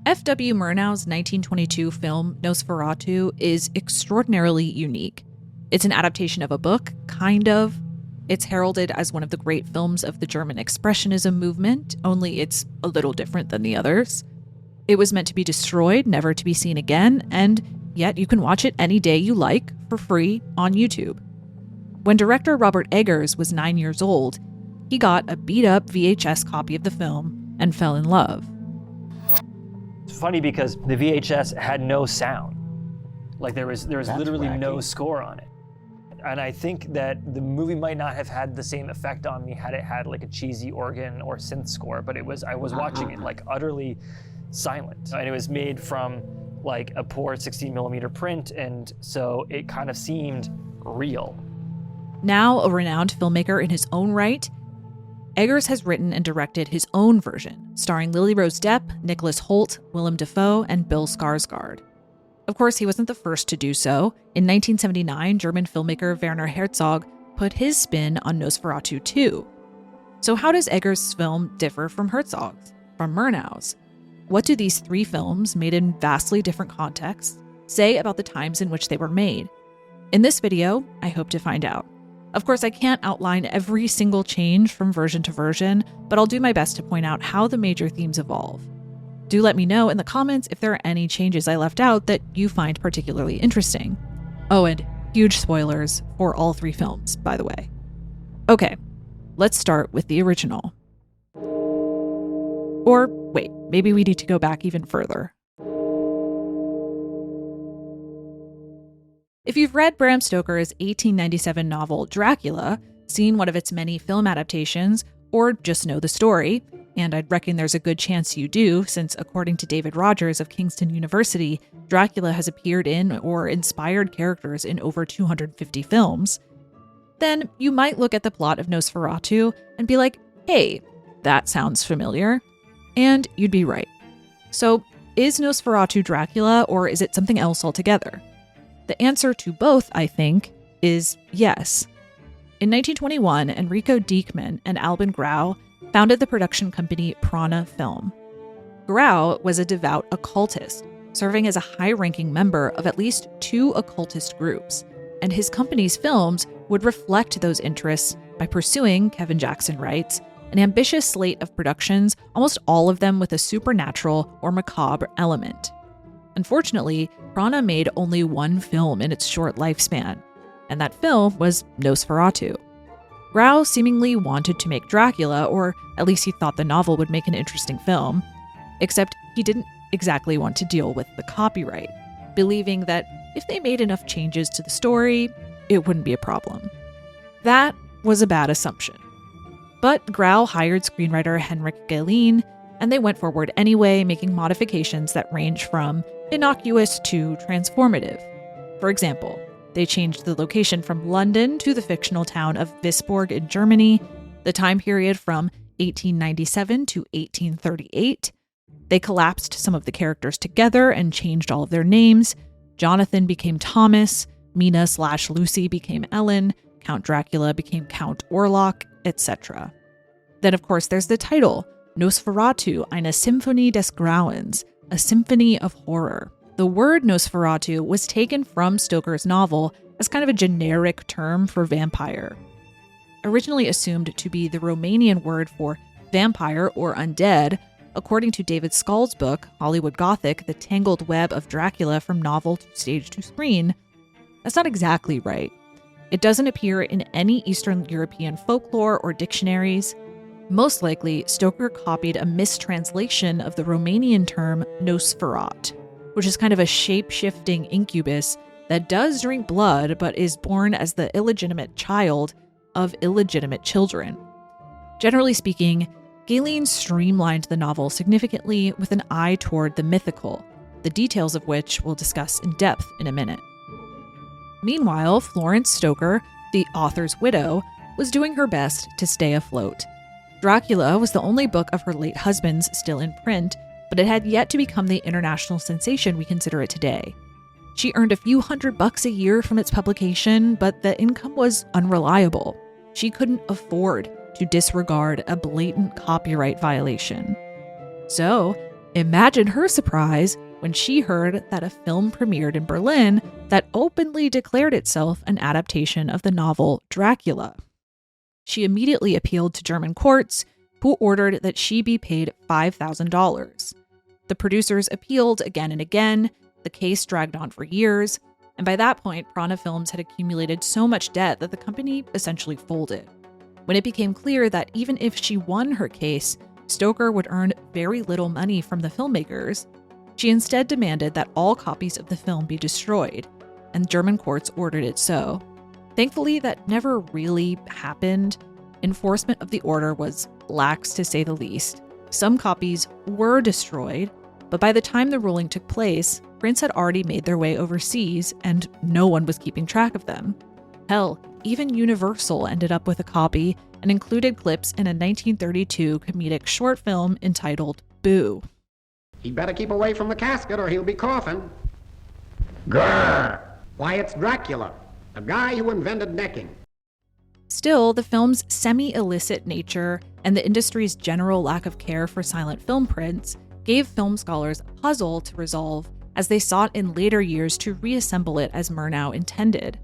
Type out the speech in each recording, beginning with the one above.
F.W. Murnau's 1922 film Nosferatu is extraordinarily unique. It's an adaptation of a book, kind of. It's heralded as one of the great films of the German Expressionism movement, only it's a little different than the others. It was meant to be destroyed, never to be seen again, and yet you can watch it any day you like, for free, on YouTube. When director Robert Eggers was 9 years old, he got a beat-up VHS copy of the film and fell in love. It's funny because the VHS had no sound. Like there was literally wacky. no score on it. And I think that the movie might not have had the same effect on me had it had like a cheesy organ or synth score, but I was watching it like utterly silent. And it was made from like a poor 16mm print, and so it kind of seemed real. Now a renowned filmmaker in his own right, Eggers has written and directed his own version, starring Lily Rose Depp, Nicholas Hoult, Willem Dafoe, and Bill Skarsgård. Of course, he wasn't the first to do so. In 1979, German filmmaker Werner Herzog put his spin on Nosferatu 2. So how does Eggers' film differ from Herzog's, from Murnau's? What do these three films, made in vastly different contexts, say about the times in which they were made? In this video, I hope to find out. Of course, I can't outline every single change from version to version, but I'll do my best to point out how the major themes evolve. Do let me know in the comments if there are any changes I left out that you find particularly interesting. Oh, and huge spoilers for all three films, by the way. Okay, let's start with the original. Or wait, maybe we need to go back even further. If you've read Bram Stoker's 1897 novel Dracula, seen one of its many film adaptations, or just know the story, and I'd reckon there's a good chance you do, since according to David Rogers of Kingston University, Dracula has appeared in or inspired characters in over 250 films, then you might look at the plot of Nosferatu and be like, hey, that sounds familiar. And you'd be right. So, is Nosferatu Dracula, or is it something else altogether? The answer to both, I think, is yes. In 1921, Enrico Diekmann and Albin Grau founded the production company Prana Film. Grau was a devout occultist, serving as a high-ranking member of at least two occultist groups, and his company's films would reflect those interests by pursuing, Kevin Jackson writes, an ambitious slate of productions, almost all of them with a supernatural or macabre element. Unfortunately, Prana made only one film in its short lifespan, and that film was Nosferatu. Grau seemingly wanted to make Dracula, or at least he thought the novel would make an interesting film, except he didn't exactly want to deal with the copyright, believing that if they made enough changes to the story, it wouldn't be a problem. That was a bad assumption. But Grau hired screenwriter Henrik Galeen, and they went forward anyway, making modifications that range from innocuous to transformative. For example, they changed the location from London to the fictional town of Visborg in Germany, the time period from 1897 to 1838. They collapsed some of the characters together and changed all of their names. Jonathan became Thomas, Mina/Lucy became Ellen, Count Dracula became Count Orlok, etc. Then, of course, there's the title, Nosferatu, eine Symphonie des Grauens, a symphony of horror. The word Nosferatu was taken from Stoker's novel as kind of a generic term for vampire. Originally assumed to be the Romanian word for vampire or undead, according to David Scull's book, Hollywood Gothic, The Tangled Web of Dracula from Novel to Stage to Screen, that's not exactly right. It doesn't appear in any Eastern European folklore or dictionaries. Most likely, Stoker copied a mistranslation of the Romanian term Nosferat, which is kind of a shape-shifting incubus that does drink blood but is born as the illegitimate child of illegitimate children. Generally speaking, Galeen streamlined the novel significantly with an eye toward the mythical, the details of which we'll discuss in depth in a minute. Meanwhile, Florence Stoker, the author's widow, was doing her best to stay afloat. Dracula was the only book of her late husband's still in print, but it had yet to become the international sensation we consider it today. She earned a few $100 a year from its publication, but the income was unreliable. She couldn't afford to disregard a blatant copyright violation. So, Imagine her surprise when she heard that a film premiered in Berlin that openly declared itself an adaptation of the novel Dracula. She immediately appealed to German courts, who ordered that she be paid $5,000. The producers appealed again and again, the case dragged on for years, and by that point, Prana Films had accumulated so much debt that the company essentially folded. When it became clear that even if she won her case, Stoker would earn very little money from the filmmakers, she instead demanded that all copies of the film be destroyed, and German courts ordered it so. Thankfully, that never really happened. Enforcement of the order was lax, to say the least. Some copies were destroyed, but by the time the ruling took place, prints had already made their way overseas, and no one was keeping track of them. Hell, even Universal ended up with a copy and included clips in a 1932 comedic short film entitled Boo. He'd better keep away from the casket or he'll be coughing. Grrr! Why, it's Dracula, the guy who invented necking. Still, the film's semi-illicit nature and the industry's general lack of care for silent film prints gave film scholars a puzzle to resolve as they sought in later years to reassemble it as Murnau intended.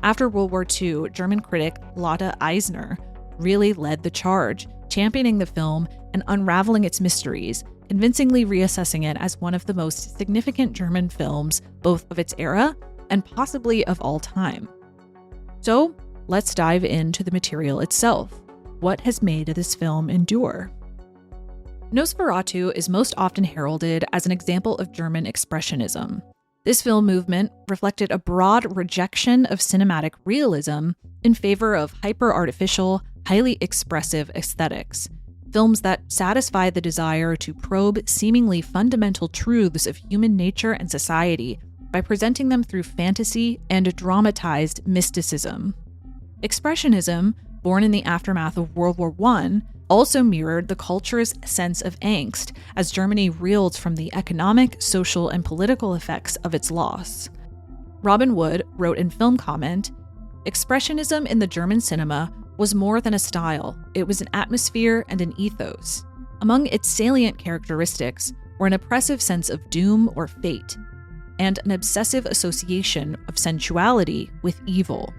After World War II, German critic Lotte Eisner really led the charge, championing the film and unraveling its mysteries, convincingly reassessing it as one of the most significant German films, both of its era and possibly of all time. So, let's dive into the material itself. What has made this film endure? Nosferatu is most often heralded as an example of German Expressionism. This film movement reflected a broad rejection of cinematic realism in favor of hyper-artificial, highly expressive aesthetics. Films that satisfy the desire to probe seemingly fundamental truths of human nature and society by presenting them through fantasy and dramatized mysticism. Expressionism, born in the aftermath of World War I, also mirrored the culture's sense of angst as Germany reeled from the economic, social, and political effects of its loss. Robin Wood wrote in Film Comment, "Expressionism in the German cinema was more than a style, it was an atmosphere and an ethos. Among its salient characteristics were an oppressive sense of doom or fate, and an obsessive association of sensuality with evil."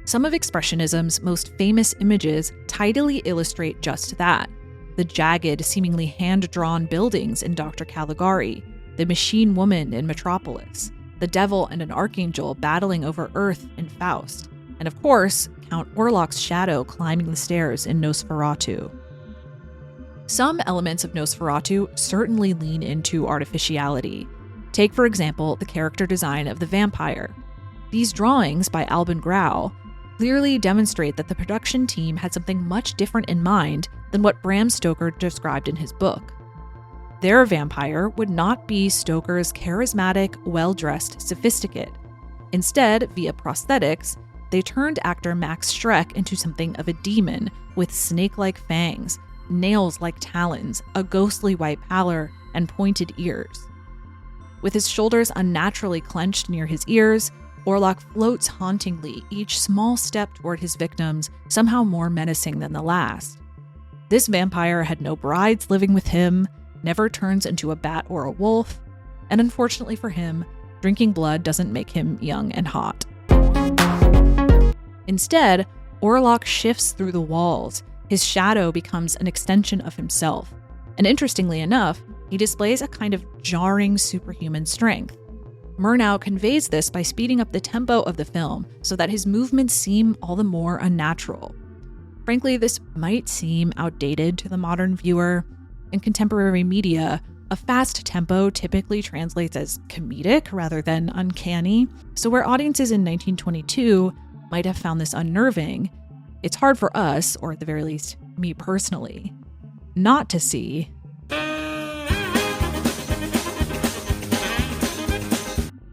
Some of Expressionism's most famous images tidily illustrate just that: the jagged, seemingly hand-drawn buildings in Dr. Caligari, the machine woman in Metropolis, the devil and an archangel battling over Earth in Faust, and of course, Count Orlok's shadow climbing the stairs in Nosferatu. Some elements of Nosferatu certainly lean into artificiality. Take, for example, the character design of the vampire. These drawings by Albin Grau clearly demonstrate that the production team had something much different in mind than what Bram Stoker described in his book. Their vampire would not be Stoker's charismatic, well-dressed sophisticate. Instead, via prosthetics, they turned actor Max Schreck into something of a demon with snake-like fangs, nails like talons, a ghostly white pallor, and pointed ears. With his shoulders unnaturally clenched near his ears, Orlok floats hauntingly, each small step toward his victims somehow more menacing than the last. This vampire had no brides living with him, never turns into a bat or a wolf, and unfortunately for him, drinking blood doesn't make him young and hot. Instead, Orlok shifts through the walls. His shadow becomes an extension of himself. And interestingly enough, he displays a kind of jarring superhuman strength. Murnau conveys this by speeding up the tempo of the film so that his movements seem all the more unnatural. Frankly, this might seem outdated to the modern viewer. In contemporary media, a fast tempo typically translates as comedic rather than uncanny, so where audiences in 1922 might have found this unnerving, it's hard for us, or at the very least, me personally, not to see.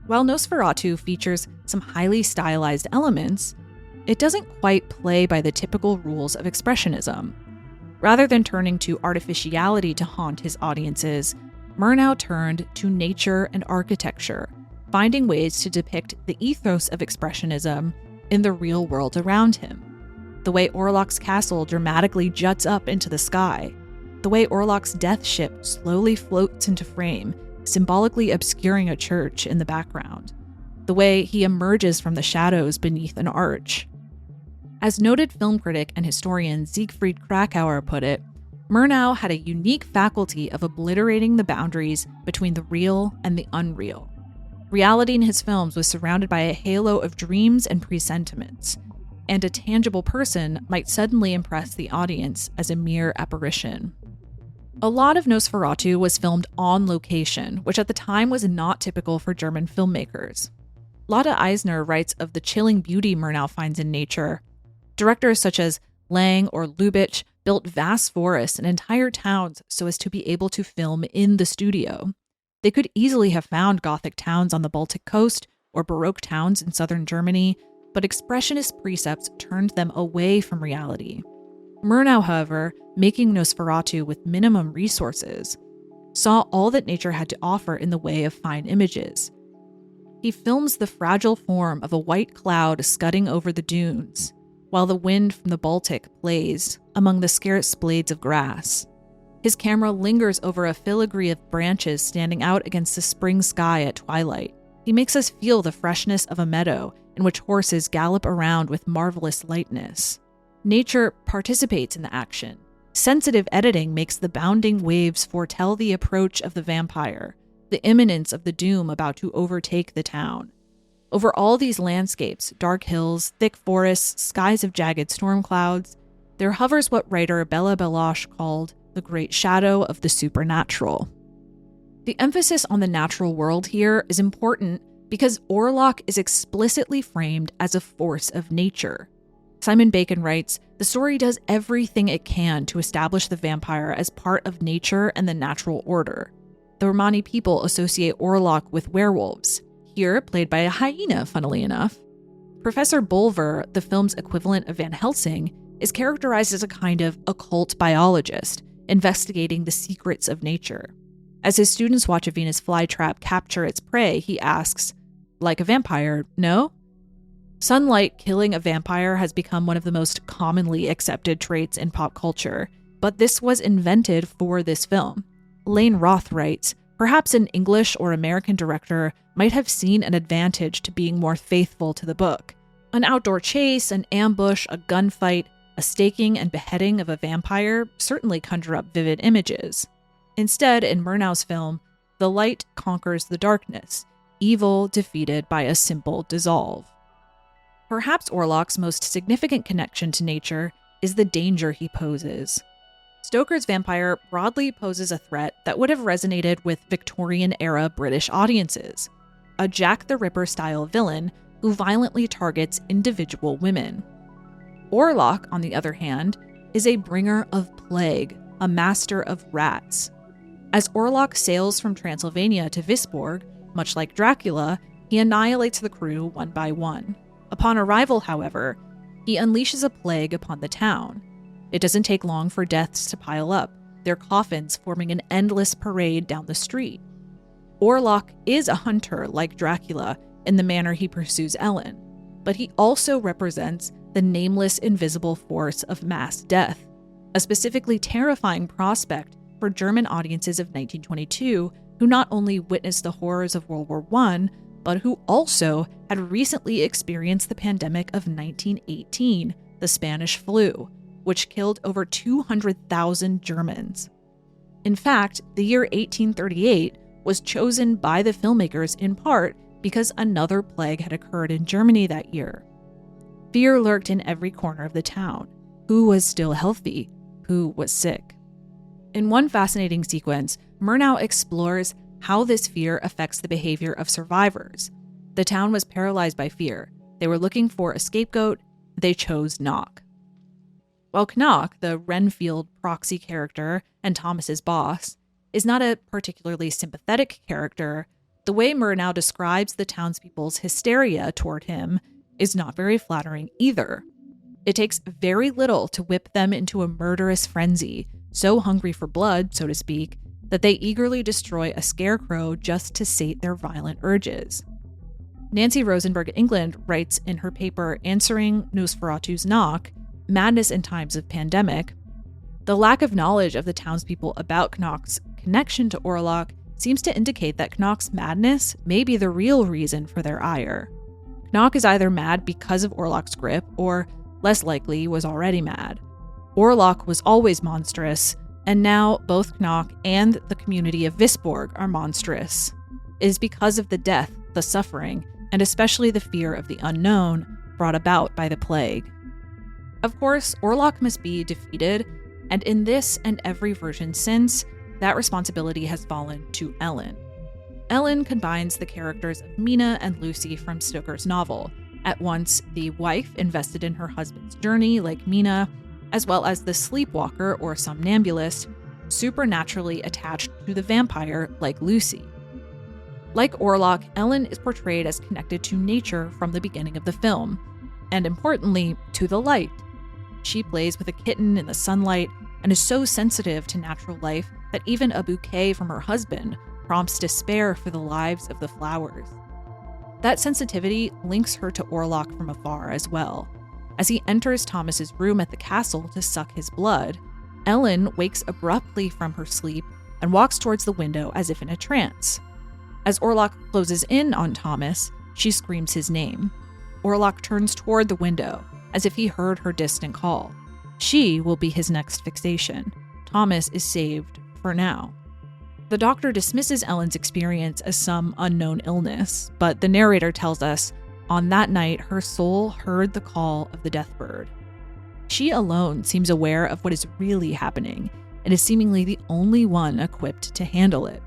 While Nosferatu features some highly stylized elements, it doesn't quite play by the typical rules of Expressionism. Rather than turning to artificiality to haunt his audiences, Murnau turned to nature and architecture, finding ways to depict the ethos of Expressionism in the real world around him. The way Orlok's castle dramatically juts up into the sky, the way Orlok's death ship slowly floats into frame, symbolically obscuring a church in the background, the way he emerges from the shadows beneath an arch. As noted film critic and historian Siegfried Krakauer put it, Murnau had a unique faculty of obliterating the boundaries between the real and the unreal. Reality in his films was surrounded by a halo of dreams and presentiments, and a tangible person might suddenly impress the audience as a mere apparition. A lot of Nosferatu was filmed on location, which at the time was not typical for German filmmakers. Lotte Eisner writes of the chilling beauty Murnau finds in nature. Directors such as Lang or Lubitsch built vast forests and entire towns so as to be able to film in the studio. They could easily have found Gothic towns on the Baltic coast or Baroque towns in southern Germany, but Expressionist precepts turned them away from reality. Murnau, however, making Nosferatu with minimum resources, saw all that nature had to offer in the way of fine images. He films the fragile form of a white cloud scudding over the dunes, while the wind from the Baltic plays among the scarce blades of grass. His camera lingers over a filigree of branches standing out against the spring sky at twilight. He makes us feel the freshness of a meadow in which horses gallop around with marvelous lightness. Nature participates in the action. Sensitive editing makes the bounding waves foretell the approach of the vampire, the imminence of the doom about to overtake the town. Over all these landscapes, dark hills, thick forests, skies of jagged storm clouds, there hovers what writer Bela Baloche called the great shadow of the supernatural. The emphasis on the natural world here is important because Orlok is explicitly framed as a force of nature. Simon Bacon writes, "The story does everything it can to establish the vampire as part of nature and the natural order." The Romani people associate Orlok with werewolves, here played by a hyena, funnily enough. Professor Bulwer, the film's equivalent of Van Helsing, is characterized as a kind of occult biologist, investigating the secrets of nature. As his students watch a Venus flytrap capture its prey, he asks, "Like a vampire, no?" Sunlight killing a vampire has become one of the most commonly accepted traits in pop culture, but this was invented for this film. Lane Roth writes, "Perhaps an English or American director might have seen an advantage to being more faithful to the book. An outdoor chase, an ambush, a gunfight, a staking and beheading of a vampire certainly conjure up vivid images. Instead, in Murnau's film, the light conquers the darkness, evil defeated by a simple dissolve." Perhaps Orlok's most significant connection to nature is the danger he poses. Stoker's vampire broadly poses a threat that would have resonated with Victorian-era British audiences, a Jack the Ripper-style villain who violently targets individual women. Orlok, on the other hand, is a bringer of plague, a master of rats. As Orlok sails from Transylvania to Visborg, much like Dracula, he annihilates the crew one by one. Upon arrival, however, he unleashes a plague upon the town. It doesn't take long for deaths to pile up, their coffins forming an endless parade down the street. Orlok is a hunter like Dracula in the manner he pursues Ellen, but he also represents the nameless invisible force of mass death, a specifically terrifying prospect for German audiences of 1922 who not only witnessed the horrors of World War I, but who also had recently experienced the pandemic of 1918, the Spanish flu, which killed over 200,000 Germans. In fact, the year 1838 was chosen by the filmmakers in part because another plague had occurred in Germany that year. Fear lurked in every corner of the town. Who was still healthy? Who was sick? In one fascinating sequence, Murnau explores how this fear affects the behavior of survivors. The town was paralyzed by fear. They were looking for a scapegoat. They chose Knock. While Knock, the Renfield proxy character and Thomas's boss, is not a particularly sympathetic character, the way Murnau describes the townspeople's hysteria toward him is not very flattering either. It takes very little to whip them into a murderous frenzy, so hungry for blood, so to speak, that they eagerly destroy a scarecrow just to sate their violent urges. Nancy Rosenberg England writes in her paper Answering Nosferatu's Knock, Madness in Times of Pandemic, The lack of knowledge of the townspeople about Knock's connection to Orlok seems to indicate that Knock's madness may be the real reason for their ire. Knock is either mad because of Orlok's grip, or, less likely, was already mad. Orlok was always monstrous, and now both Knock and the community of Visborg are monstrous. It is because of the death, the suffering, and especially the fear of the unknown brought about by the plague. Of course, Orlok must be defeated, and in this and every version since, that responsibility has fallen to Ellen. Ellen combines the characters of Mina and Lucy from Stoker's novel, at once the wife invested in her husband's journey like Mina, as well as the sleepwalker or somnambulist, supernaturally attached to the vampire like Lucy. Like Orlok, Ellen is portrayed as connected to nature from the beginning of the film, and importantly, to the light. She plays with a kitten in the sunlight and is so sensitive to natural life that even a bouquet from her husband prompts despair for the lives of the flowers. That sensitivity links her to Orlok from afar as well. As he enters Thomas's room at the castle to suck his blood, Ellen wakes abruptly from her sleep and walks towards the window as if in a trance. As Orlok closes in on Thomas, she screams his name. Orlok turns toward the window, as if he heard her distant call. She will be his next fixation. Thomas is saved for now. The doctor dismisses Ellen's experience as some unknown illness, but the narrator tells us, on that night her soul heard the call of the deathbird. She alone seems aware of what is really happening, and is seemingly the only one equipped to handle it.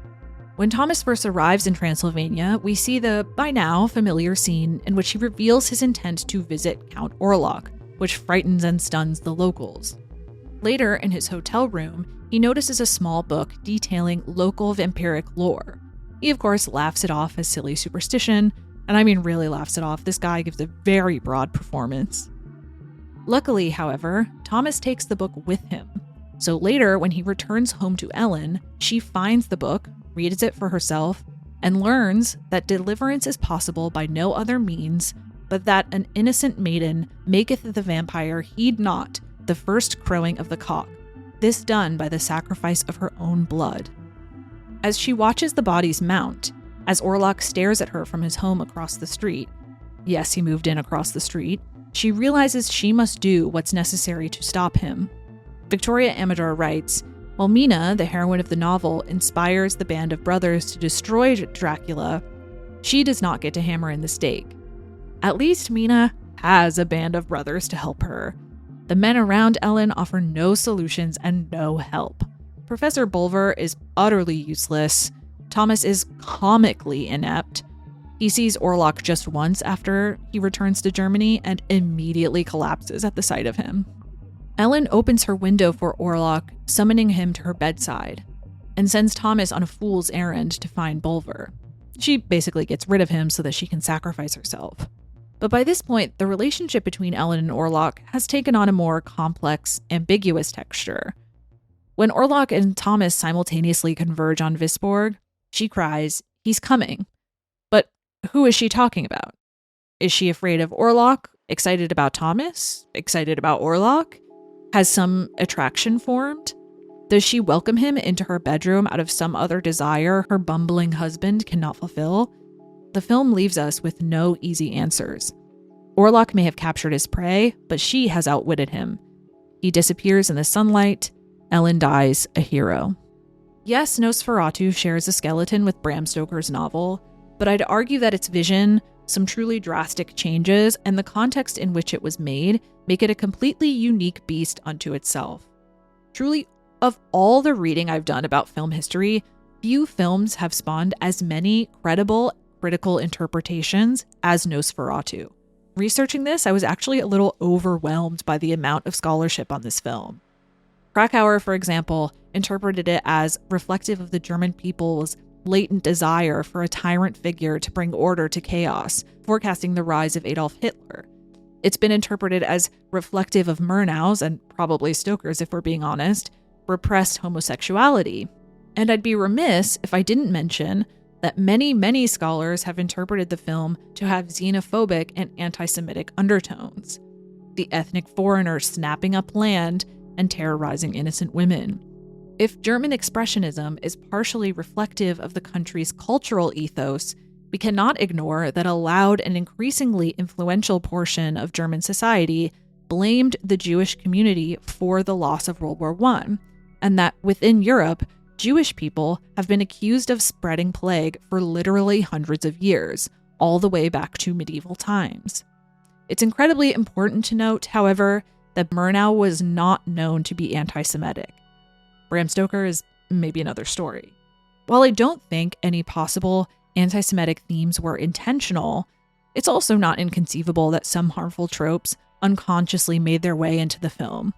When Thomas first arrives in Transylvania, we see the, by now, familiar scene in which he reveals his intent to visit Count Orlok, which frightens and stuns the locals. Later, in his hotel room, he notices a small book detailing local vampiric lore. He, of course, laughs it off as silly superstition, and I mean really laughs it off. This guy gives a very broad performance. Luckily, however, Thomas takes the book with him. So later, when he returns home to Ellen, she finds the book, reads it for herself, and learns that deliverance is possible by no other means, but that an innocent maiden maketh the vampire heed not the first crowing of the cock, this done by the sacrifice of her own blood. As she watches the bodies mount, as Orlok stares at her from his home across the street, yes, he moved in across the street, she realizes she must do what's necessary to stop him. Victoria Amador writes, while Mina, the heroine of the novel, inspires the band of brothers to destroy Dracula, she does not get to hammer in the stake. At least Mina has a band of brothers to help her. The men around Ellen offer no solutions and no help. Professor Bulwer is utterly useless. Thomas is comically inept. He sees Orlok just once after he returns to Germany and immediately collapses at the sight of him. Ellen opens her window for Orlok, summoning him to her bedside, and sends Thomas on a fool's errand to find Bulwer. She basically gets rid of him so that she can sacrifice herself. But by this point, the relationship between Ellen and Orlok has taken on a more complex, ambiguous texture. When Orlok and Thomas simultaneously converge on Visborg, she cries, "He's coming." But who is she talking about? Is she afraid of Orlok? Excited about Thomas? Excited about Orlok? Has some attraction formed? Does she welcome him into her bedroom out of some other desire her bumbling husband cannot fulfill? The film leaves us with no easy answers. Orlok may have captured his prey, but she has outwitted him. He disappears in the sunlight. Ellen dies a hero. Yes, Nosferatu shares a skeleton with Bram Stoker's novel, but I'd argue that its vision, some truly drastic changes, and the context in which it was made make it a completely unique beast unto itself. Truly, of all the reading I've done about film history, few films have spawned as many credible, critical interpretations as Nosferatu. Researching this, I was actually a little overwhelmed by the amount of scholarship on this film. Krakauer, for example, interpreted it as reflective of the German people's latent desire for a tyrant figure to bring order to chaos, forecasting the rise of Adolf Hitler. It's been interpreted as reflective of Murnau's, and probably Stoker's if we're being honest, repressed homosexuality. And I'd be remiss if I didn't mention that many scholars have interpreted the film to have xenophobic and anti-Semitic undertones. The ethnic foreigner snapping up land and terrorizing innocent women. If German Expressionism is partially reflective of the country's cultural ethos, we cannot ignore that a loud and increasingly influential portion of German society blamed the Jewish community for the loss of World War I, and that within Europe, Jewish people have been accused of spreading plague for literally hundreds of years, all the way back to medieval times. It's incredibly important to note, however, that Murnau was not known to be anti-Semitic. Bram Stoker is maybe another story. While I don't think any possible anti-Semitic themes were intentional, it's also not inconceivable that some harmful tropes unconsciously made their way into the film.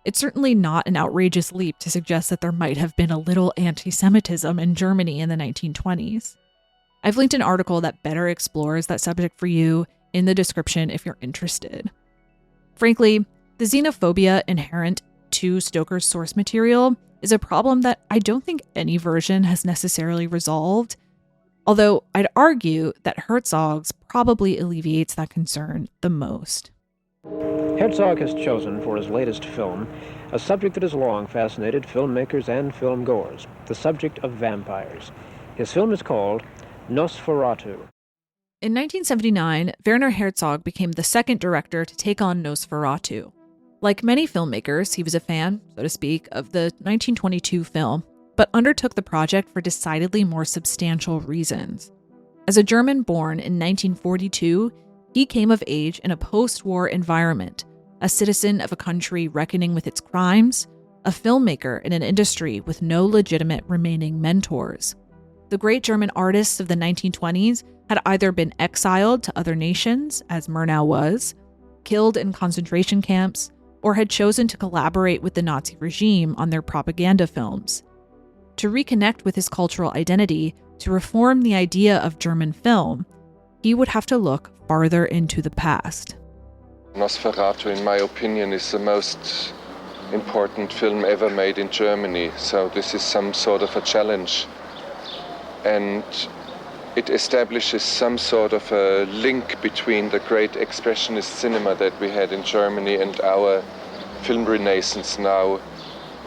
It's certainly not an outrageous leap to suggest that there might have been a little anti-Semitism in Germany in the 1920s. I've linked an article that better explores that subject for you in the description if you're interested. Frankly, the xenophobia inherent to Stoker's source material is a problem that I don't think any version has necessarily resolved, although I'd argue that Herzog's probably alleviates that concern the most. Herzog has chosen for his latest film a subject that has long fascinated filmmakers and filmgoers, the subject of vampires. His film is called Nosferatu. In 1979, Werner Herzog became the second director to take on Nosferatu. Like many filmmakers, he was a fan, so to speak, of the 1922 film, but undertook the project for decidedly more substantial reasons. As a German born in 1942, he came of age in a post-war environment, a citizen of a country reckoning with its crimes, a filmmaker in an industry with no legitimate remaining mentors. The great German artists of the 1920s had either been exiled to other nations, as Murnau was, killed in concentration camps, or had chosen to collaborate with the Nazi regime on their propaganda films. To reconnect with his cultural identity, to reform the idea of German film, he would have to look farther into the past. Nosferatu, in my opinion, is the most important film ever made in Germany, so this is some sort of a challenge. And it establishes some sort of a link between the great Expressionist cinema that we had in Germany and our film renaissance now.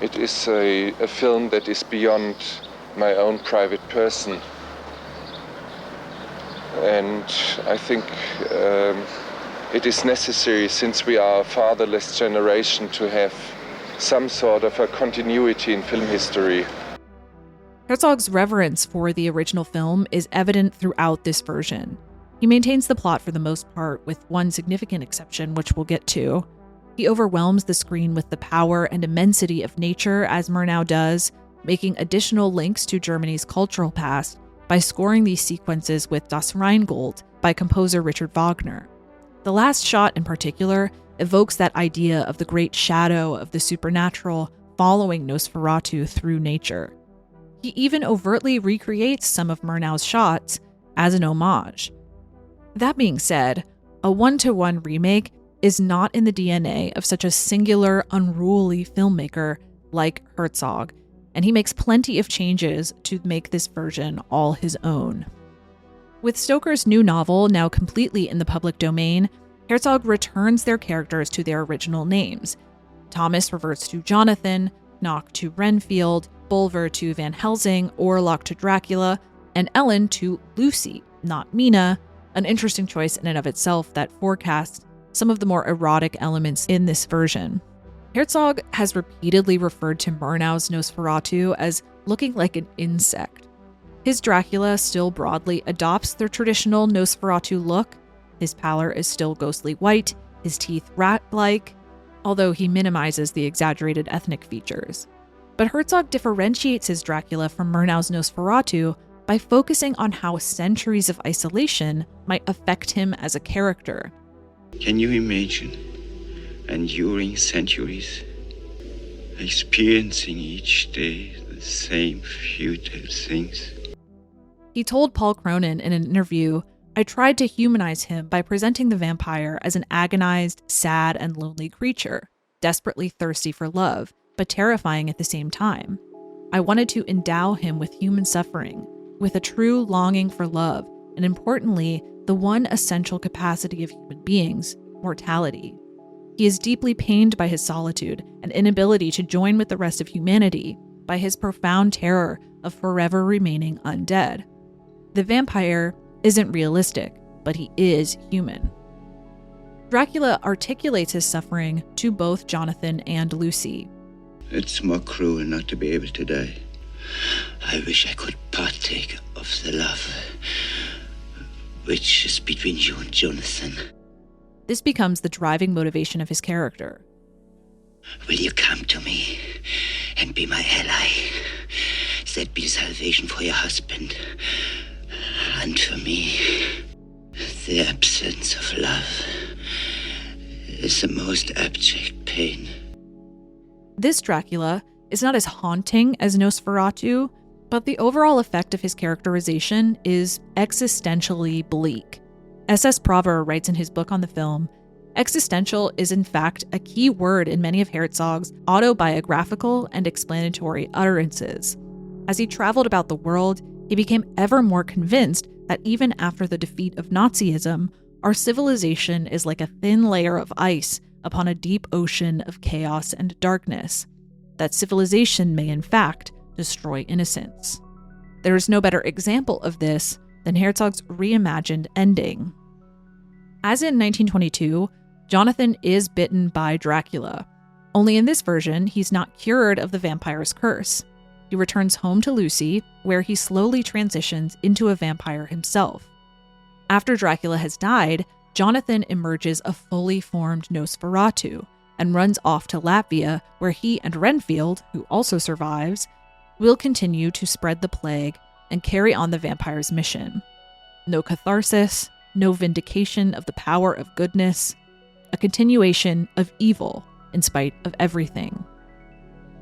It is a film that is beyond my own private person. And I think it is necessary, since we are a fatherless generation, to have some sort of a continuity in film history. Herzog's reverence for the original film is evident throughout this version. He maintains the plot for the most part, with one significant exception, which we'll get to. He overwhelms the screen with the power and immensity of nature, as Murnau does, making additional links to Germany's cultural past by scoring these sequences with Das Rheingold by composer Richard Wagner. The last shot in particular evokes that idea of the great shadow of the supernatural following Nosferatu through nature. He even overtly recreates some of Murnau's shots as an homage. That being said, a one-to-one remake is not in the DNA of such a singular, unruly filmmaker like Herzog, and he makes plenty of changes to make this version all his own. With Stoker's new novel now completely in the public domain, Herzog returns their characters to their original names. Thomas reverts to Jonathan, Knock to Renfield, Bulwer to Van Helsing, Orlok to Dracula, and Ellen to Lucy, not Mina, an interesting choice in and of itself that forecasts some of the more erotic elements in this version. Herzog has repeatedly referred to Murnau's Nosferatu as looking like an insect. His Dracula still broadly adopts the traditional Nosferatu look. His pallor is still ghostly white, his teeth rat-like, although he minimizes the exaggerated ethnic features. But Herzog differentiates his Dracula from Murnau's Nosferatu by focusing on how centuries of isolation might affect him as a character. Can you imagine enduring centuries, experiencing each day the same futile things? He told Paul Cronin in an interview, "I tried to humanize him by presenting the vampire as an agonized, sad, and lonely creature, desperately thirsty for love, but terrifying at the same time. I wanted to endow him with human suffering, with a true longing for love, and importantly, the one essential capacity of human beings, mortality." He is deeply pained by his solitude and inability to join with the rest of humanity, by his profound terror of forever remaining undead. The vampire isn't realistic, but he is human. Dracula articulates his suffering to both Jonathan and Lucy. It's more cruel not to be able to die. I wish I could partake of the love which is between you and Jonathan. This becomes the driving motivation of his character. Will you come to me and be my ally? That be salvation for your husband and for me. The absence of love is the most abject pain. This Dracula is not as haunting as Nosferatu, but the overall effect of his characterization is existentially bleak. S.S. Prover writes in his book on the film, existential is in fact a key word in many of Herzog's autobiographical and explanatory utterances. As he traveled about the world, he became ever more convinced that even after the defeat of Nazism, our civilization is like a thin layer of ice upon a deep ocean of chaos and darkness. That civilization may in fact destroy innocence. There is no better example of this than Herzog's reimagined ending. As in 1922, Jonathan is bitten by Dracula. Only in this version, he's not cured of the vampire's curse. He returns home to Lucy, where he slowly transitions into a vampire himself. After Dracula has died, Jonathan emerges a fully formed Nosferatu and runs off to Latvia, where he and Renfield, who also survives, will continue to spread the plague and carry on the vampire's mission. No catharsis, no vindication of the power of goodness, a continuation of evil in spite of everything.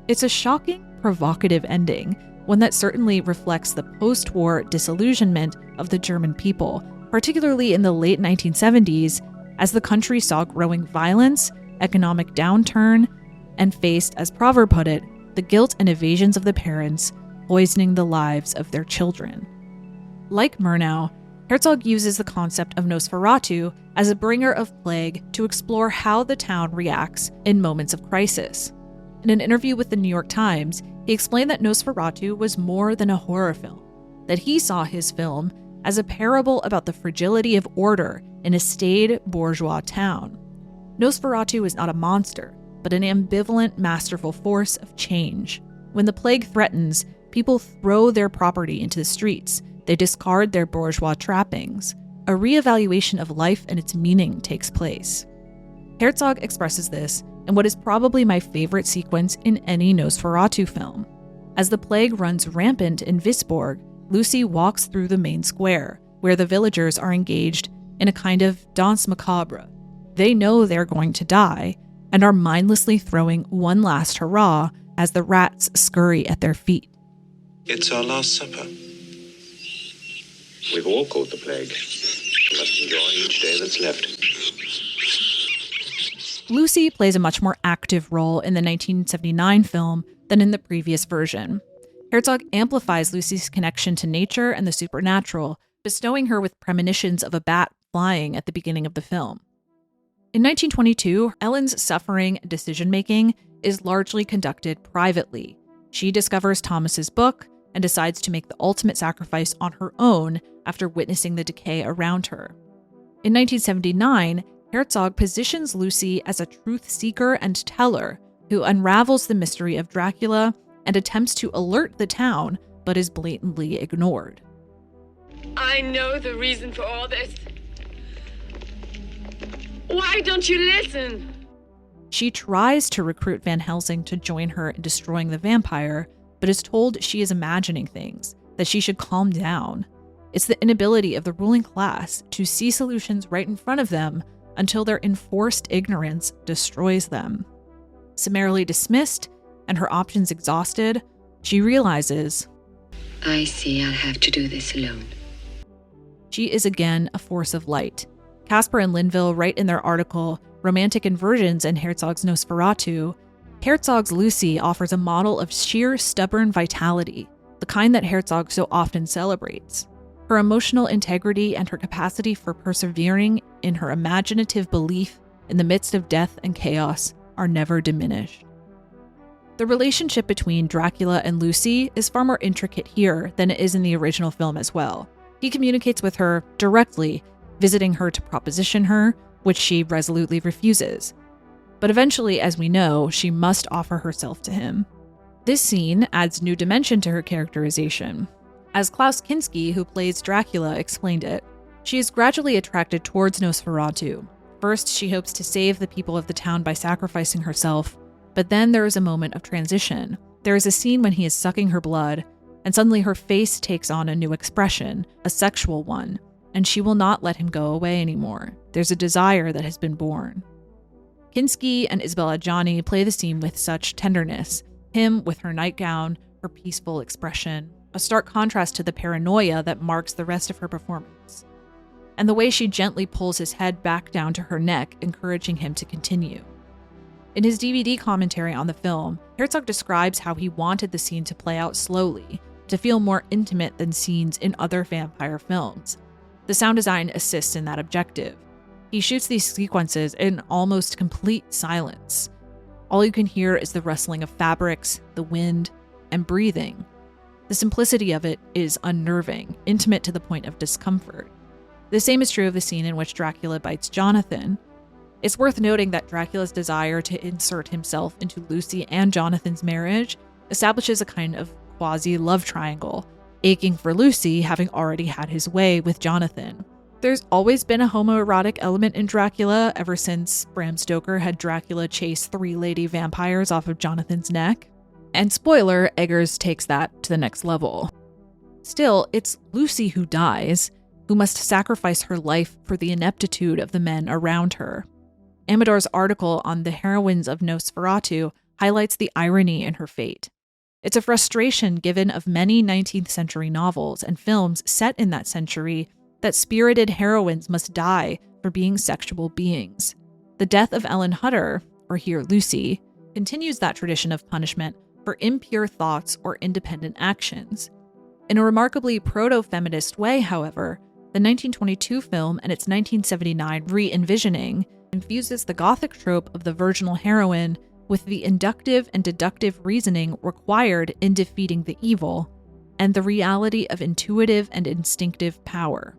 It's a shocking, provocative ending, one that certainly reflects the post-war disillusionment of the German people, particularly in the late 1970s, as the country saw growing violence, economic downturn, and faced, as Prover put it, the guilt and evasions of the parents, poisoning the lives of their children. Like Murnau, Herzog uses the concept of Nosferatu as a bringer of plague to explore how the town reacts in moments of crisis. In an interview with the New York Times, he explained that Nosferatu was more than a horror film, that he saw his film as a parable about the fragility of order in a staid bourgeois town. Nosferatu is not a monster, but an ambivalent, masterful force of change. When the plague threatens, people throw their property into the streets. They discard their bourgeois trappings. A reevaluation of life and its meaning takes place. Herzog expresses this in what is probably my favorite sequence in any Nosferatu film. As the plague runs rampant in Visborg, Lucy walks through the main square, where the villagers are engaged in a kind of danse macabre. They know they're going to die, and are mindlessly throwing one last hurrah as the rats scurry at their feet. It's our last supper. We've all caught the plague. We must enjoy each day that's left. Lucy plays a much more active role in the 1979 film than in the previous version. Herzog amplifies Lucy's connection to nature and the supernatural, bestowing her with premonitions of a bat flying at the beginning of the film. In 1922, Ellen's suffering and decision-making is largely conducted privately. She discovers Thomas's book and decides to make the ultimate sacrifice on her own after witnessing the decay around her. In 1979, Herzog positions Lucy as a truth seeker and teller who unravels the mystery of Dracula and attempts to alert the town, but is blatantly ignored. I know the reason for all this. Why don't you listen? She tries to recruit Van Helsing to join her in destroying the vampire, but is told she is imagining things, that she should calm down. It's the inability of the ruling class to see solutions right in front of them until their enforced ignorance destroys them. Summarily dismissed and her options exhausted, she realizes, I see I'll have to do this alone. She is again a force of light. Casper and Linville write in their article, Romantic Inversions in Herzog's Nosferatu, Herzog's Lucy offers a model of sheer stubborn vitality, the kind that Herzog so often celebrates. Her emotional integrity and her capacity for persevering in her imaginative belief in the midst of death and chaos, are never diminished. The relationship between Dracula and Lucy is far more intricate here than it is in the original film as well. He communicates with her directly, visiting her to proposition her, which she resolutely refuses. But eventually, as we know, she must offer herself to him. This scene adds new dimension to her characterization. As Klaus Kinski, who plays Dracula, explained it, she is gradually attracted towards Nosferatu. First, she hopes to save the people of the town by sacrificing herself, but then there is a moment of transition. There is a scene when he is sucking her blood, and suddenly her face takes on a new expression, a sexual one, and she will not let him go away anymore. There's a desire that has been born. Kinski and Isabelle Adjani play the scene with such tenderness, him with her nightgown, her peaceful expression, a stark contrast to the paranoia that marks the rest of her performance, and the way she gently pulls his head back down to her neck, encouraging him to continue. In his DVD commentary on the film, Herzog describes how he wanted the scene to play out slowly, to feel more intimate than scenes in other vampire films. The sound design assists in that objective. He shoots these sequences in almost complete silence. All you can hear is the rustling of fabrics, the wind, and breathing. The simplicity of it is unnerving, intimate to the point of discomfort. The same is true of the scene in which Dracula bites Jonathan. It's worth noting that Dracula's desire to insert himself into Lucy and Jonathan's marriage establishes a kind of quasi-love triangle, aching for Lucy having already had his way with Jonathan. There's always been a homoerotic element in Dracula ever since Bram Stoker had Dracula chase 3 lady vampires off of Jonathan's neck. And spoiler, Eggers takes that to the next level. Still, it's Lucy who dies, who must sacrifice her life for the ineptitude of the men around her. Amador's article on the heroines of Nosferatu highlights the irony in her fate. It's a frustration given of many 19th century novels and films set in that century that spirited heroines must die for being sexual beings. The death of Ellen Hutter, or here Lucy, continues that tradition of punishment for impure thoughts or independent actions. In a remarkably proto-feminist way, however, the 1922 film and its 1979 re-envisioning infuses the Gothic trope of the virginal heroine with the inductive and deductive reasoning required in defeating the evil, and the reality of intuitive and instinctive power.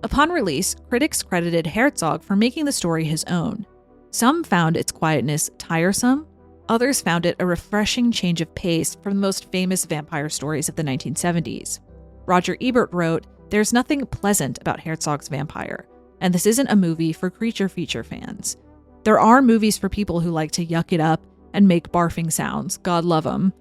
Upon release, critics credited Herzog for making the story his own. Some found its quietness tiresome, others found it a refreshing change of pace from the most famous vampire stories of the 1970s. Roger Ebert wrote, "There's nothing pleasant about Herzog's vampire, and this isn't a movie for creature feature fans. There are movies for people who like to yuck it up and make barfing sounds, God love 'em,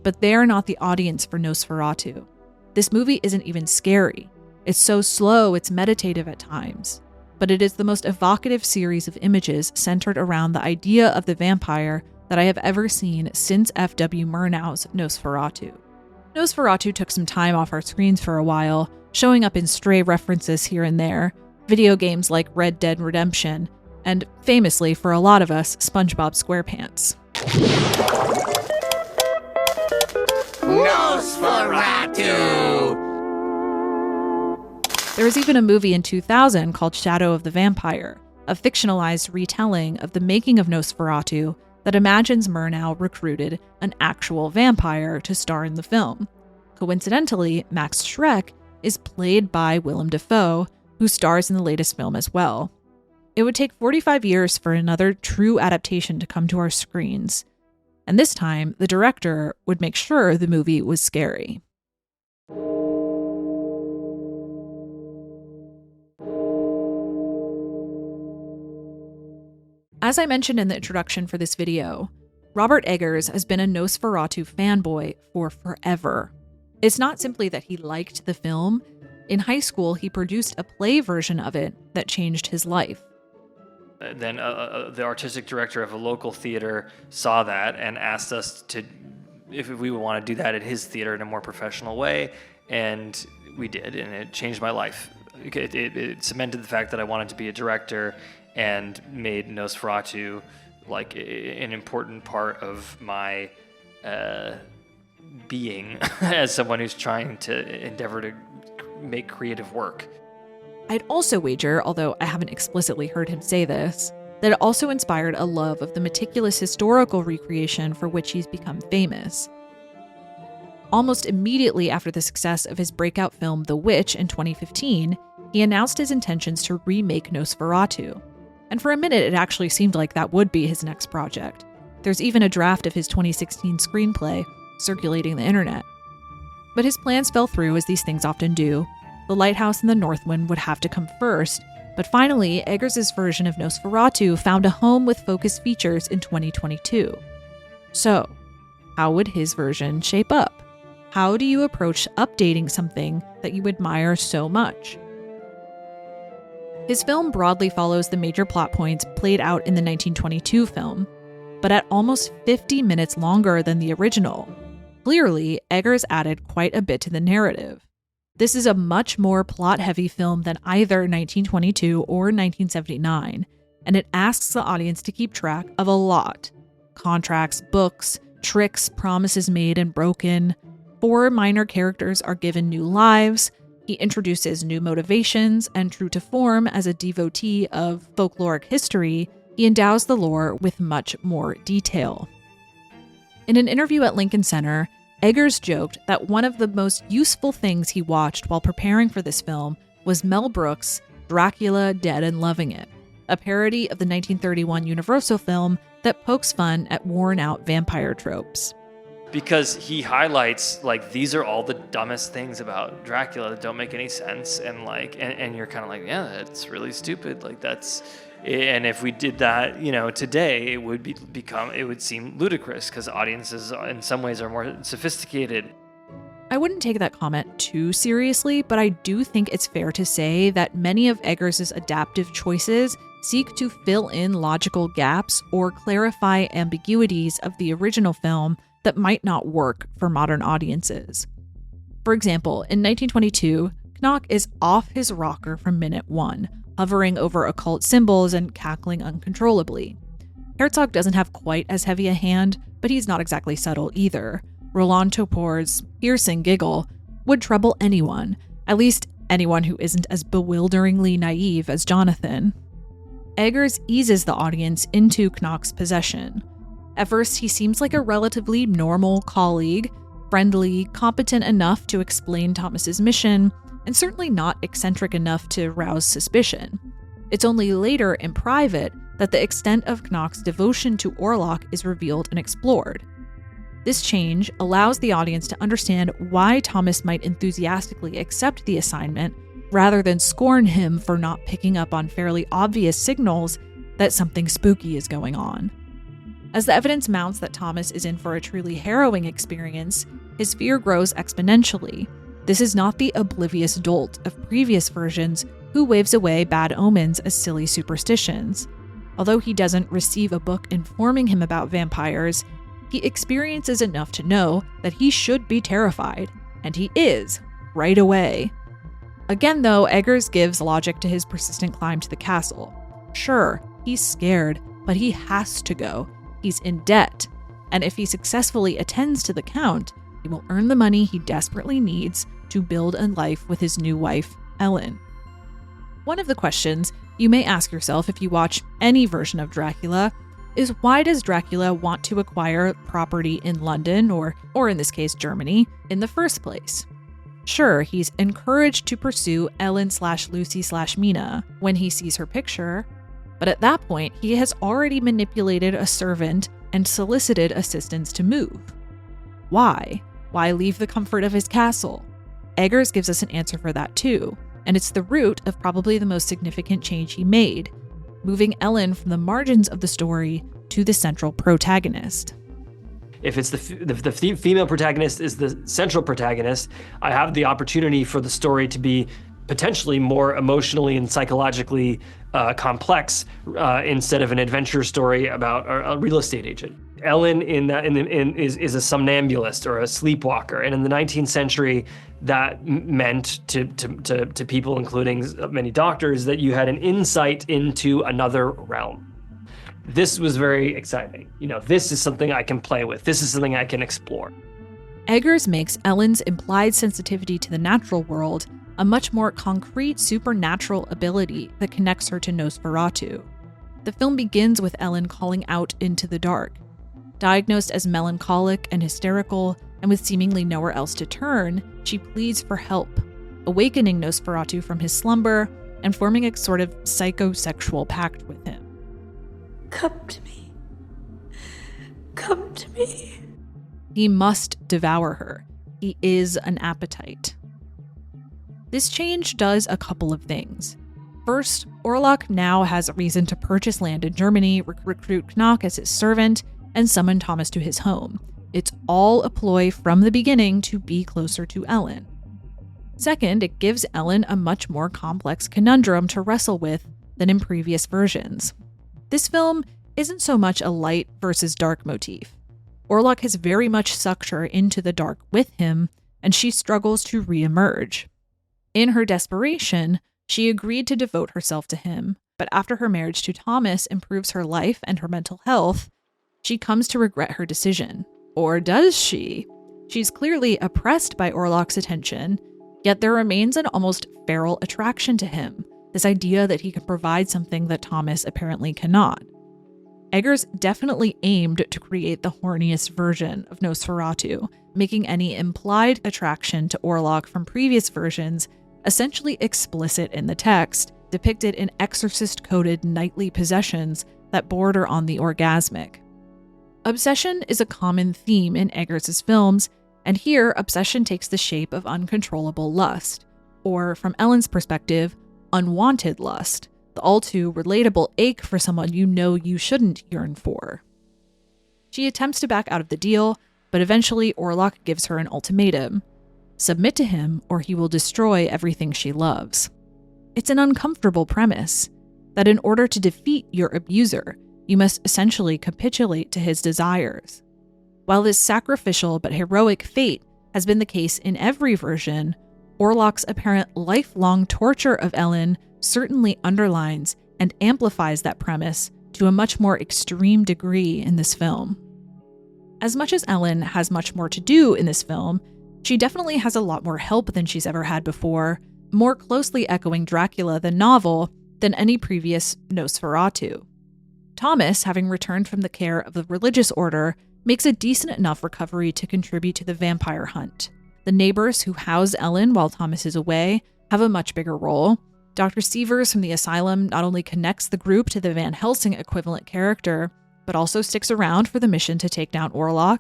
but they're not the audience for Nosferatu. This movie isn't even scary. It's so slow, it's meditative at times, but it is the most evocative series of images centered around the idea of the vampire that I have ever seen since F.W. Murnau's Nosferatu." Nosferatu took some time off our screens for a while, showing up in stray references here and there, video games like Red Dead Redemption, and famously for a lot of us, SpongeBob SquarePants. Nosferatu! There was even a movie in 2000 called Shadow of the Vampire, a fictionalized retelling of the making of Nosferatu that imagines Murnau recruited an actual vampire to star in the film. Coincidentally, Max Schreck is played by Willem Dafoe, who stars in the latest film as well. It would take 45 years for another true adaptation to come to our screens, and this time the director would make sure the movie was scary. As I mentioned in the introduction for this video, Robert Eggers has been a Nosferatu fanboy for forever. It's not simply that he liked the film. In high school, he produced a play version of it that changed his life. Then the artistic director of a local theater saw that and asked us if we would want to do that at his theater in a more professional way, and we did, and it changed my life. It cemented the fact that I wanted to be a director and made Nosferatu like an important part of my being as someone who's trying to endeavor to make creative work. I'd also wager, although I haven't explicitly heard him say this, that it also inspired a love of the meticulous historical recreation for which he's become famous. Almost immediately after the success of his breakout film The Witch in 2015, he announced his intentions to remake Nosferatu. And for a minute, it actually seemed like that would be his next project. There's even a draft of his 2016 screenplay circulating the internet. But his plans fell through, as these things often do. The Lighthouse and the Northwind would have to come first, but finally, Eggers' version of Nosferatu found a home with focus features in 2022. So, how would his version shape up? How do you approach updating something that you admire so much? His film broadly follows the major plot points played out in the 1922 film, but at almost 50 minutes longer than the original. Clearly, Eggers added quite a bit to the narrative. This is a much more plot-heavy film than either 1922 or 1979, and it asks the audience to keep track of a lot. Contracts, books, tricks, promises made and broken. 4 minor characters are given new lives. He introduces new motivations, and true to form as a devotee of folkloric history, he endows the lore with much more detail. In an interview at Lincoln Center, Eggers joked that one of the most useful things he watched while preparing for this film was Mel Brooks' Dracula, Dead and Loving It, a parody of the 1931 Universal film that pokes fun at worn-out vampire tropes. Because he highlights, like, these are all the dumbest things about Dracula that don't make any sense, and like, and you're kind of like, yeah, that's really stupid. Like, that's, and if we did that, today, it would seem ludicrous because audiences in some ways are more sophisticated. I wouldn't take that comment too seriously, but I do think it's fair to say that many of Eggers' adaptive choices seek to fill in logical gaps or clarify ambiguities of the original film that might not work for modern audiences. For example, in 1922, Knock is off his rocker from minute 1, hovering over occult symbols and cackling uncontrollably. Herzog doesn't have quite as heavy a hand, but he's not exactly subtle either. Roland Topor's piercing giggle would trouble anyone, at least anyone who isn't as bewilderingly naive as Jonathan. Eggers eases the audience into Knock's possession. At first, he seems like a relatively normal colleague, friendly, competent enough to explain Thomas's mission, and certainly not eccentric enough to rouse suspicion. It's only later, in private, that the extent of Knock's devotion to Orlok is revealed and explored. This change allows the audience to understand why Thomas might enthusiastically accept the assignment, rather than scorn him for not picking up on fairly obvious signals that something spooky is going on. As the evidence mounts that Thomas is in for a truly harrowing experience, his fear grows exponentially. This is not the oblivious dolt of previous versions who waves away bad omens as silly superstitions. Although he doesn't receive a book informing him about vampires, he experiences enough to know that he should be terrified, and he is, right away. Again, though, Eggers gives logic to his persistent climb to the castle. Sure, he's scared, but he has to go. He's in debt, and if he successfully attends to the Count, he will earn the money he desperately needs to build a life with his new wife, Ellen. One of the questions you may ask yourself if you watch any version of Dracula is, why does Dracula want to acquire property in London, or in this case Germany, in the first place? Sure, he's encouraged to pursue Ellen/Lucy/Mina when he sees her picture, but at that point, he has already manipulated a servant and solicited assistance to move. Why? Why leave the comfort of his castle? Eggers gives us an answer for that too, and it's the root of probably the most significant change he made, moving Ellen from the margins of the story to the central protagonist. If it's the female protagonist is the central protagonist, I have the opportunity for the story to be potentially more emotionally and psychologically complex instead of an adventure story about a real estate agent. Ellen is a somnambulist or a sleepwalker, and in the 19th century, that meant to people, including many doctors, that you had an insight into another realm. This was very exciting. This is something I can play with. This is something I can explore. Eggers makes Ellen's implied sensitivity to the natural world a much more concrete supernatural ability that connects her to Nosferatu. The film begins with Ellen calling out into the dark. Diagnosed as melancholic and hysterical, and with seemingly nowhere else to turn, she pleads for help, awakening Nosferatu from his slumber and forming a sort of psychosexual pact with him. Come to me. Come to me. He must devour her. He is an appetite. This change does a couple of things. First, Orlok now has a reason to purchase land in Germany, recruit Knock as his servant, and summon Thomas to his home. It's all a ploy from the beginning to be closer to Ellen. Second, it gives Ellen a much more complex conundrum to wrestle with than in previous versions. This film isn't so much a light versus dark motif. Orlok has very much sucked her into the dark with him, and she struggles to re-emerge. In her desperation, she agreed to devote herself to him, but after her marriage to Thomas improves her life and her mental health, she comes to regret her decision. Or does she? She's clearly oppressed by Orlok's attention, yet there remains an almost feral attraction to him, this idea that he can provide something that Thomas apparently cannot. Eggers definitely aimed to create the horniest version of Nosferatu, making any implied attraction to Orlok from previous versions essentially explicit in the text, depicted in exorcist-coded nightly possessions that border on the orgasmic. Obsession is a common theme in Eggers' films, and here obsession takes the shape of uncontrollable lust, or from Ellen's perspective, unwanted lust, the all too relatable ache for someone you know you shouldn't yearn for. She attempts to back out of the deal, but eventually Orlok gives her an ultimatum: submit to him or he will destroy everything she loves. It's an uncomfortable premise, that in order to defeat your abuser, you must essentially capitulate to his desires. While this sacrificial but heroic fate has been the case in every version, Orlok's apparent lifelong torture of Ellen certainly underlines and amplifies that premise to a much more extreme degree in this film. As much as Ellen has much more to do in this film, she definitely has a lot more help than she's ever had before, more closely echoing Dracula the novel than any previous Nosferatu. Thomas, having returned from the care of the religious order, makes a decent enough recovery to contribute to the vampire hunt. The neighbors who house Ellen while Thomas is away have a much bigger role. Dr. Sievers from the asylum not only connects the group to the Van Helsing equivalent character, but also sticks around for the mission to take down Orlok.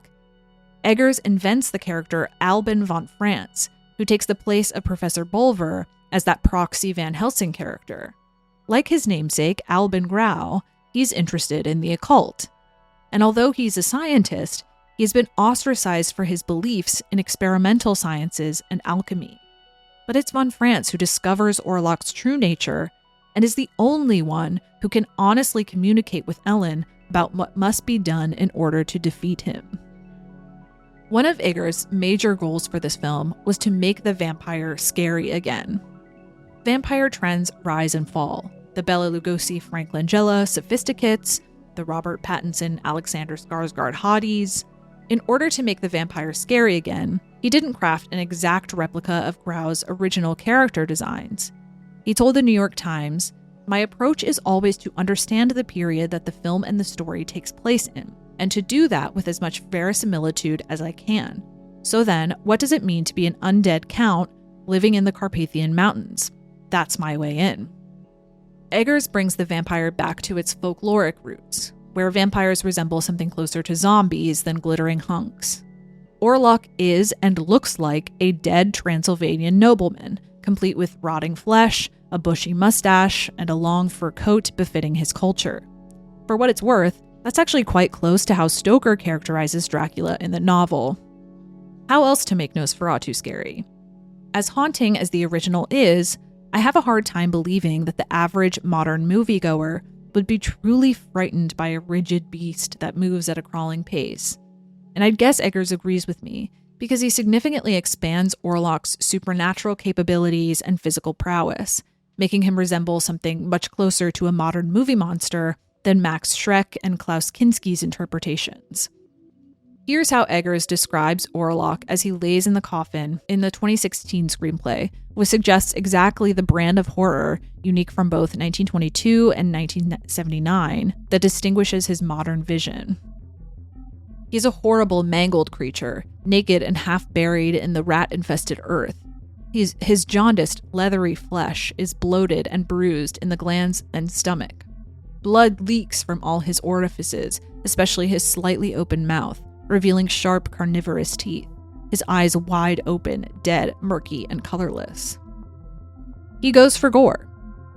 Eggers invents the character Albin von Franz, who takes the place of Professor Bulwer as that proxy Van Helsing character. Like his namesake, Albin Grau, he's interested in the occult. And although he's a scientist, he's been ostracized for his beliefs in experimental sciences and alchemy. But it's von Franz who discovers Orlok's true nature and is the only one who can honestly communicate with Ellen about what must be done in order to defeat him. One of Eggers' major goals for this film was to make the vampire scary again. Vampire trends rise and fall. The Bela Lugosi, Frank Langella sophisticates, the Robert Pattinson, Alexander Skarsgård hotties. In order to make the vampire scary again, he didn't craft an exact replica of Grau's original character designs. He told the New York Times, "My approach is always to understand the period that the film and the story takes place in, and to do that with as much verisimilitude as I can. So then, what does it mean to be an undead count living in the Carpathian Mountains? That's my way in." Eggers brings the vampire back to its folkloric roots, where vampires resemble something closer to zombies than glittering hunks. Orlok is and looks like a dead Transylvanian nobleman, complete with rotting flesh, a bushy mustache, and a long fur coat befitting his culture. For what it's worth, that's actually quite close to how Stoker characterizes Dracula in the novel. How else to make Nosferatu scary? As haunting as the original is, I have a hard time believing that the average modern moviegoer would be truly frightened by a rigid beast that moves at a crawling pace. And I'd guess Eggers agrees with me, because he significantly expands Orlok's supernatural capabilities and physical prowess, making him resemble something much closer to a modern movie monster than Max Schreck and Klaus Kinski's interpretations. Here's how Eggers describes Orlok as he lays in the coffin in the 2016 screenplay, which suggests exactly the brand of horror unique from both 1922 and 1979 that distinguishes his modern vision. He's a horrible, mangled creature, naked and half buried in the rat-infested earth. His jaundiced, leathery flesh is bloated and bruised in the glands and stomach. Blood leaks from all his orifices, especially his slightly open mouth, revealing sharp carnivorous teeth, his eyes wide open, dead, murky, and colorless. He goes for gore.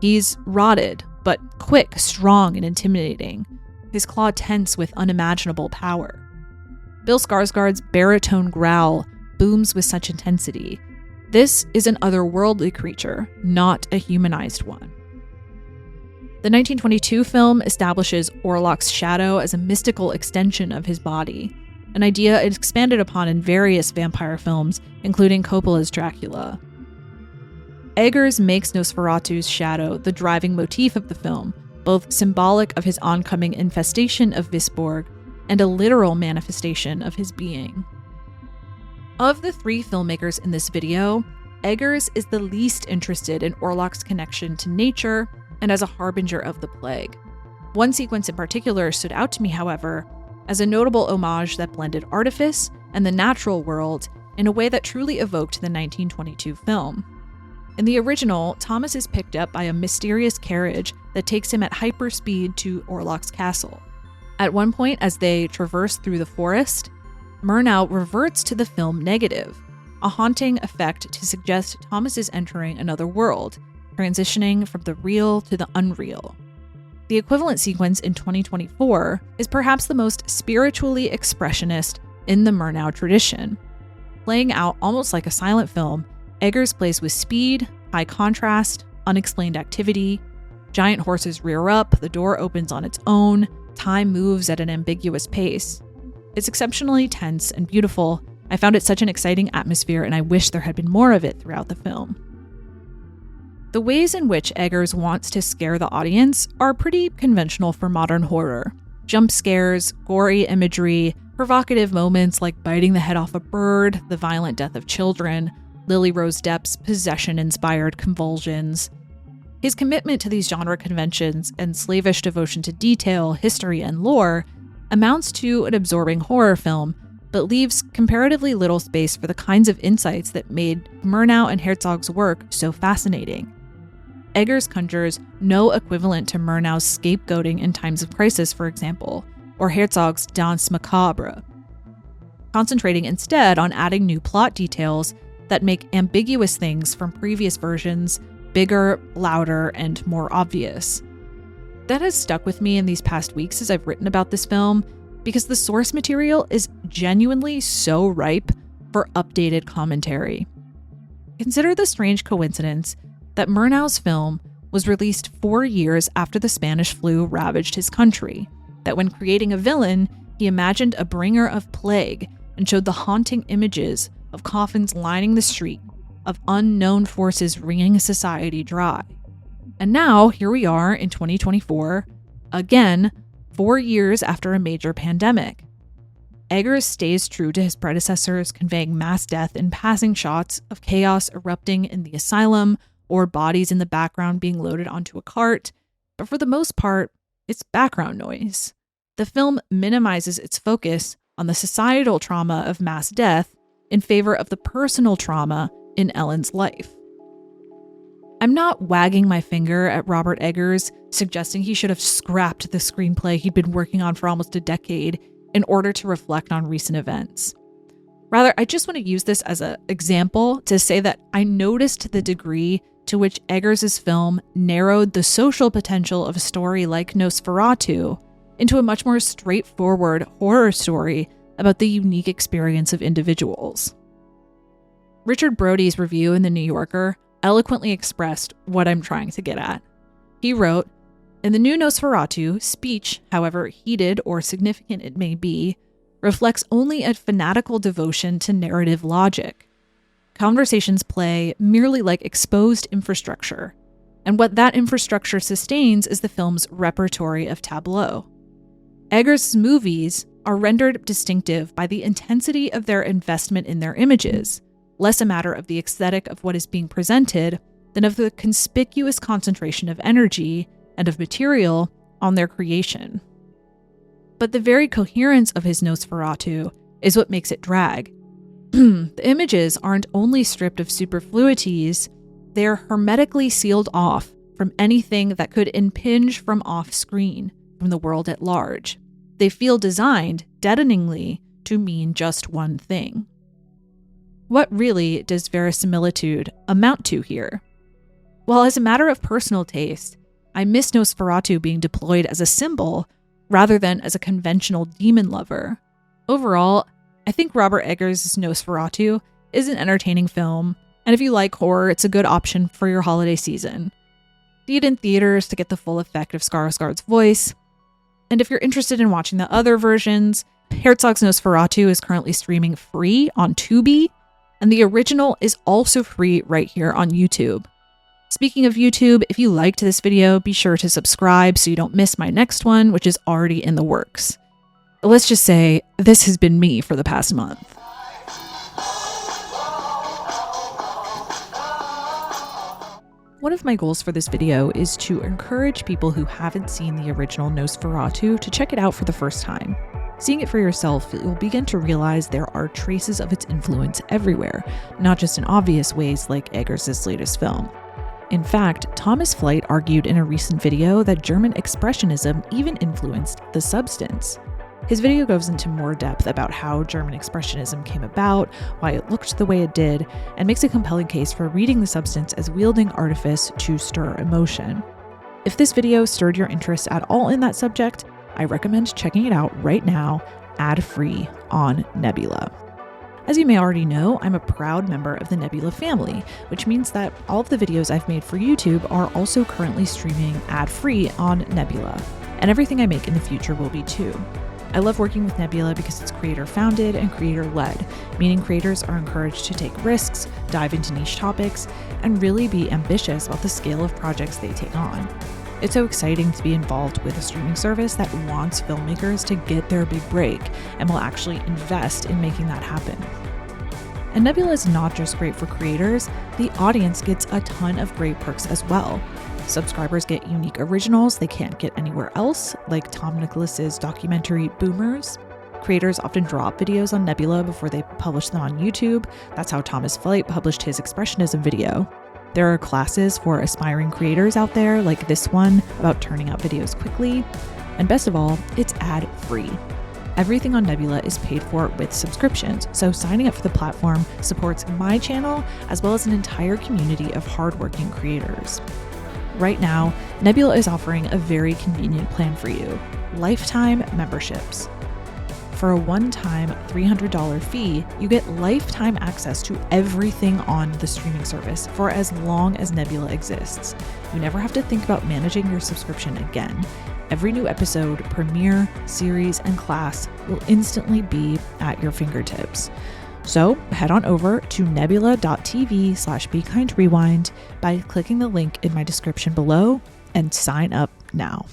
He's rotted, but quick, strong, and intimidating, his claw tense with unimaginable power. Bill Skarsgård's baritone growl booms with such intensity. This is an otherworldly creature, not a humanized one. The 1922 film establishes Orlok's shadow as a mystical extension of his body, an idea expanded upon in various vampire films, including Coppola's Dracula. Eggers makes Nosferatu's shadow the driving motif of the film, both symbolic of his oncoming infestation of Visborg and a literal manifestation of his being. Of the three filmmakers in this video, Eggers is the least interested in Orlok's connection to nature and as a harbinger of the plague. One sequence in particular stood out to me, however, as a notable homage that blended artifice and the natural world in a way that truly evoked the 1922 film. In the original, Thomas is picked up by a mysterious carriage that takes him at hyperspeed to Orlok's castle. At one point, as they traverse through the forest, Murnau reverts to the film negative, a haunting effect to suggest Thomas is entering another world, transitioning from the real to the unreal. The equivalent sequence in 2024 is perhaps the most spiritually expressionist in the Murnau tradition. Playing out almost like a silent film, Eggers plays with speed, high contrast, unexplained activity. Giant horses rear up, the door opens on its own, time moves at an ambiguous pace. It's exceptionally tense and beautiful. I found it such an exciting atmosphere, and I wish there had been more of it throughout the film. The ways in which Eggers wants to scare the audience are pretty conventional for modern horror. Jump scares, gory imagery, provocative moments like biting the head off a bird, the violent death of children, Lily Rose Depp's possession-inspired convulsions. His commitment to these genre conventions and slavish devotion to detail, history, and lore amounts to an absorbing horror film, but leaves comparatively little space for the kinds of insights that made Murnau and Herzog's work so fascinating. Eggers conjures no equivalent to Murnau's scapegoating in times of crisis, for example, or Herzog's danse macabre, concentrating instead on adding new plot details that make ambiguous things from previous versions bigger, louder, and more obvious. That has stuck with me in these past weeks as I've written about this film, because the source material is genuinely so ripe for updated commentary. Consider the strange coincidence that Murnau's film was released 4 years after the Spanish flu ravaged his country, that when creating a villain, he imagined a bringer of plague and showed the haunting images of coffins lining the street, of unknown forces wringing society dry. And now, here we are in 2024, again, 4 years after a major pandemic. Eggers stays true to his predecessors, conveying mass death in passing shots of chaos erupting in the asylum or bodies in the background being loaded onto a cart, but for the most part, it's background noise. The film minimizes its focus on the societal trauma of mass death in favor of the personal trauma in Ellen's life. I'm not wagging my finger at Robert Eggers, suggesting he should have scrapped the screenplay he'd been working on for almost a decade in order to reflect on recent events. Rather, I just want to use this as an example to say that I noticed the degree to which Eggers' film narrowed the social potential of a story like Nosferatu into a much more straightforward horror story about the unique experience of individuals. Richard Brody's review in The New Yorker eloquently expressed what I'm trying to get at. He wrote, "In the new Nosferatu, speech, however heated or significant it may be, reflects only a fanatical devotion to narrative logic. Conversations play merely like exposed infrastructure, and what that infrastructure sustains is the film's repertory of tableau. Eggers' movies are rendered distinctive by the intensity of their investment in their images, less a matter of the aesthetic of what is being presented than of the conspicuous concentration of energy and of material on their creation. But the very coherence of his Nosferatu is what makes it drag. The images aren't only stripped of superfluities, they are hermetically sealed off from anything that could impinge from off-screen, from the world at large. They feel designed, deadeningly, to mean just one thing. What really does verisimilitude amount to here? Well, as a matter of personal taste, I miss Nosferatu being deployed as a symbol rather than as a conventional demon lover. Overall, I think Robert Eggers' Nosferatu is an entertaining film, and if you like horror, it's a good option for your holiday season. See it in theaters to get the full effect of Skarsgård's voice. And if you're interested in watching the other versions, Herzog's Nosferatu is currently streaming free on Tubi, and the original is also free right here on YouTube. Speaking of YouTube, if you liked this video, be sure to subscribe so you don't miss my next one, which is already in the works. Let's just say, this has been me for the past month. One of my goals for this video is to encourage people who haven't seen the original Nosferatu to check it out for the first time. Seeing it for yourself, you'll begin to realize there are traces of its influence everywhere, not just in obvious ways like Eggers' latest film. In fact, Thomas Flight argued in a recent video that German Expressionism even influenced The Substance. His video goes into more depth about how German Expressionism came about, why it looked the way it did, and makes a compelling case for reading The Substance as wielding artifice to stir emotion. If this video stirred your interest at all in that subject, I recommend checking it out right now, ad-free on Nebula. As you may already know, I'm a proud member of the Nebula family, which means that all of the videos I've made for YouTube are also currently streaming ad-free on Nebula, and everything I make in the future will be too. I love working with Nebula because it's creator-founded and creator-led, meaning creators are encouraged to take risks, dive into niche topics, and really be ambitious about the scale of projects they take on. It's so exciting to be involved with a streaming service that wants filmmakers to get their big break and will actually invest in making that happen. And Nebula is not just great for creators, the audience gets a ton of great perks as well. Subscribers get unique originals they can't get anywhere else, like Tom Nicholas's documentary Boomers. Creators often drop videos on Nebula before they publish them on YouTube. That's how Thomas Flight published his Expressionism video. There are classes for aspiring creators out there, like this one about turning out videos quickly. And best of all, it's ad-free. Everything on Nebula is paid for with subscriptions, so signing up for the platform supports my channel as well as an entire community of hardworking creators. Right now, Nebula is offering a very convenient plan for you: lifetime memberships. For a one-time $300 fee, you get lifetime access to everything on the streaming service for as long as Nebula exists. You never have to think about managing your subscription again. Every new episode, premiere, series, and class will instantly be at your fingertips. So head on over to nebula.tv/BeKindRewind by clicking the link in my description below and sign up now.